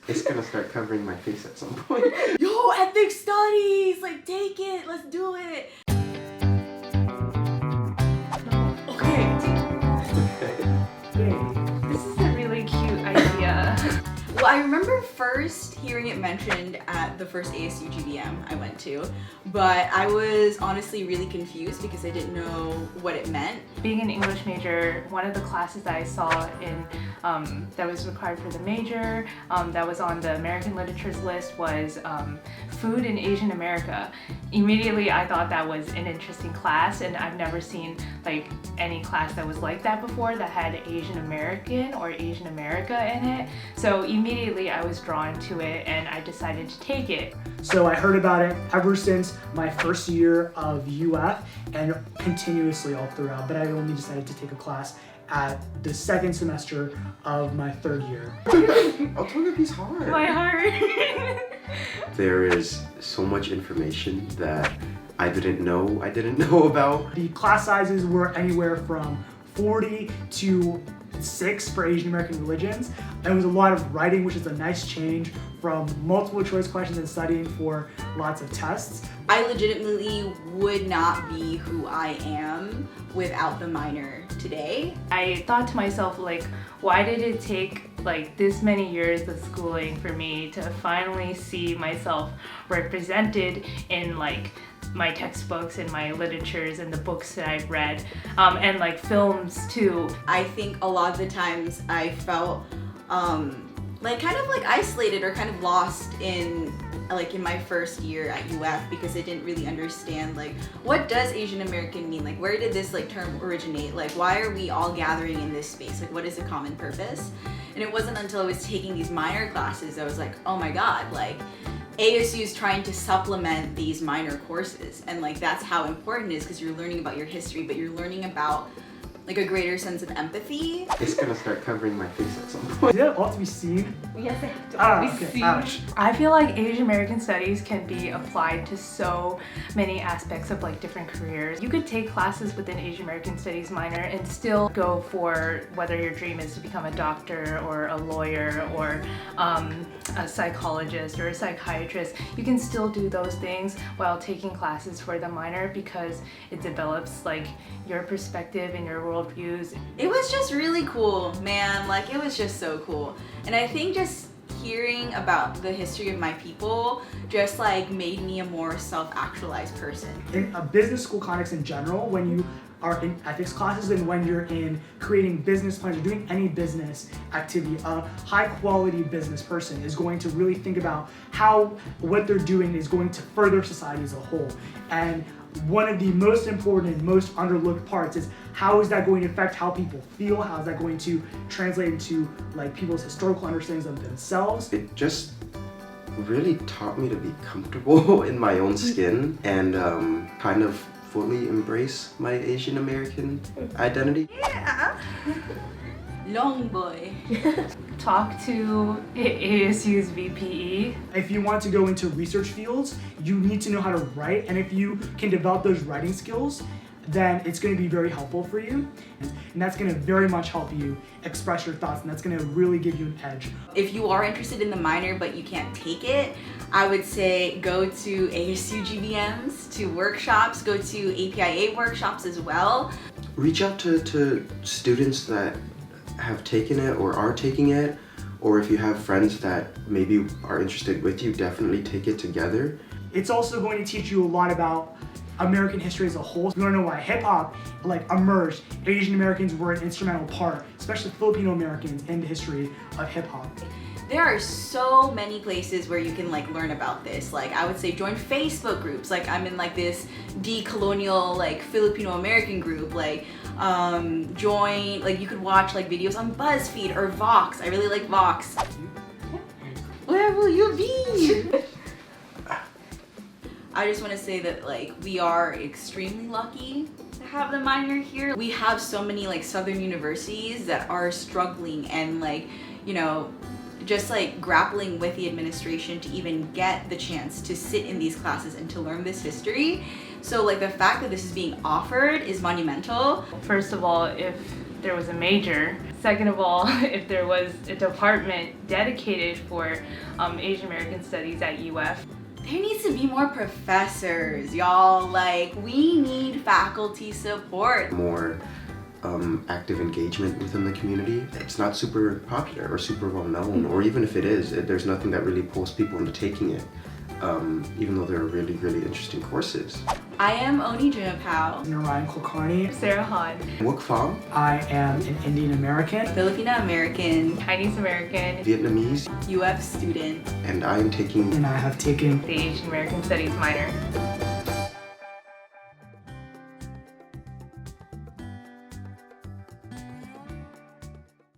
It's gonna start covering my face at some point. Yo, ethnic studies! Like, take it! Let's do it! Okay. This is a really cute idea. Well, I remember first hearing it mentioned at the first ASU GBM I went to, but I was honestly really confused because I didn't know what it meant. Being an English major, one of the classes that I saw in that was required for the major, that was on the American Literatures list was Food in Asian America. Immediately I thought that was an interesting class, and I've never seen like any class that was like that before that had Asian American or Asian America in it. So immediately I was drawn to it and I decided to take it. So I heard about it ever since my first year of UF and continuously all throughout, but I only decided to take a class at the second semester of my third year. Autography's hard. My heart. There is so much information that I didn't know about. The class sizes were anywhere from 40 to 6 for Asian American religions. It was a lot of writing, which is a nice change from multiple choice questions and studying for lots of tests. I legitimately would not be who I am without the minor today. I thought to myself, like, why did it take like this many years of schooling for me to finally see myself represented in like my textbooks and my literatures and the books that I've read, and like films too. I think a lot of the times I felt like kind of like isolated or kind of lost in my first year at UF because I didn't really understand like what does Asian American mean, like where did this like term originate, like why are we all gathering in this space, like what is the common purpose. And it wasn't until I was taking these minor classes I was like, oh my god, like ASU is trying to supplement these minor courses, and like that's how important it is because you're learning about your history, but you're learning about like a greater sense of empathy. It's gonna start covering my face at some point. Did that all to be seen? Yes, I have to be seen. Ouch. I feel like Asian American studies can be applied to so many aspects of like different careers. You could take classes within Asian American studies minor and still go for whether your dream is to become a doctor or a lawyer or a psychologist or a psychiatrist. You can still do those things while taking classes for the minor because it develops like your perspective and your worldviews. It was just really cool, man. Like it was just so cool. And I think just hearing about the history of my people just like made me a more self-actualized person. In a business school context in general, when you are in ethics classes and when you're in creating business plans or doing any business activity, a high quality business person is going to really think about how what they're doing is going to further society as a whole. And one of the most important and most underlooked parts is how is that going to affect how people feel, how is that going to translate into like people's historical understandings of themselves. It just really taught me to be comfortable in my own skin and kind of fully embrace my Asian American identity. Yeah. Long boy. Talk to ASU's VPE. If you want to go into research fields, you need to know how to write, and if you can develop those writing skills, then it's going to be very helpful for you, and that's going to very much help you express your thoughts, and that's going to really give you an edge. If you are interested in the minor but you can't take it, I would say go to ASU GBMs, to workshops, go to APIA workshops as well. Reach out to students that have taken it or are taking it, or if you have friends that maybe are interested with you, definitely take it together. It's also going to teach you a lot about American history as a whole. You want to know why hip-hop like emerged. Asian Americans were an instrumental part, especially Filipino Americans, in the history of hip-hop. There are so many places where you can like learn about this. Like I would say join Facebook groups. Like I'm in like this decolonial like Filipino American group. Like join, like you could watch like videos on BuzzFeed or Vox. I really like Vox. Where will you be? I just want to say that like we are extremely lucky to have the minor here. We have so many like southern universities that are struggling and like, you know, just like grappling with the administration to even get the chance to sit in these classes and to learn this history. So like the fact that this is being offered is monumental. First of all, if there was a major. Second of all, if there was a department dedicated for Asian American Studies at UF. There needs to be more professors, y'all. Like, we need faculty support. More active engagement within the community. It's not super popular or super well known, or even if it is, there's nothing that really pulls people into taking it, even though they're really, really interesting courses. I am Oni Junapao, Narayan Kulkarni. Sarah Han, Wook Pham, I am an Indian American. Filipino American, Chinese American, Vietnamese, UF student. and I am taking And I have taken the Asian American Studies minor.